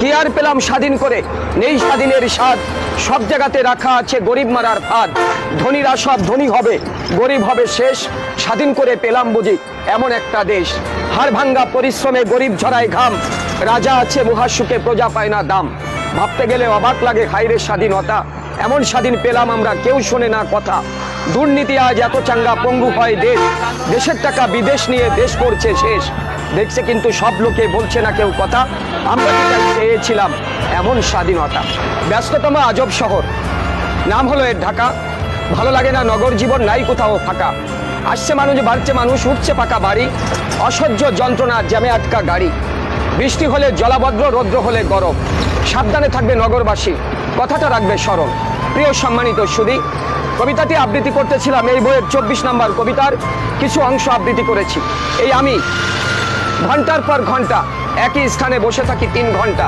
কি আর পেলাম স্বাধীন করে, নেই স্বাধীনের স্বাদ, সব জায়গাতে রাখা আছে গরিব মারার ফাঁদ। ধনীরা সব ধনী হবে, গরিব হবে শেষ, স্বাধীন করে পেলাম বুঝি এমন একটা দেশ। হাড় ভাঙ্গা পরিশ্রমে গরিব ঝরায় ঘাম, রাজা আছে মহাসুখে প্রজা পায় না দাম। ভাবতে গেলে অবাক লাগে হায়রে স্বাধীনতা, এমন স্বাধীন পেলাম আমরা কেউ শোনে না কথা। দুর্নীতি আজ এত চাঙ্গা পঙ্গু হয় দেশ, দেশের টাকা বিদেশ নিয়ে দেশ করছে শেষ। দেখছে কিন্তু সব লোকে বলছে না কেউ কথা, আমরা চেয়েছিলাম এমন স্বাধীনতা। ব্যস্ততম আজব শহর, নাম হলো এর ঢাকা। ভালো লাগে না নগর জীবন, নাই কোথাও ফাঁকা। আসছে মানুষ বাড়ছে মানুষ, উঠছে পাকা বাড়ি, অসহ্য যন্ত্রণা জ্যামে আটকা গাড়ি। বৃষ্টি হলে জলাবদ্র, রৌদ্র হলে গরম, সাবধানে থাকবে নগরবাসী, কথাটা রাখবে স্মরণ। প্রিয় সম্মানিত সুধী, কবিতাটি আবৃত্তি করতেছিলাম এই বইয়ের 24 নম্বর কবিতার কিছু অংশ আবৃত্তি করেছি। এই আমি ঘন্টার পর ঘন্টা একই স্থানে বসে থাকি 3 ঘন্টা।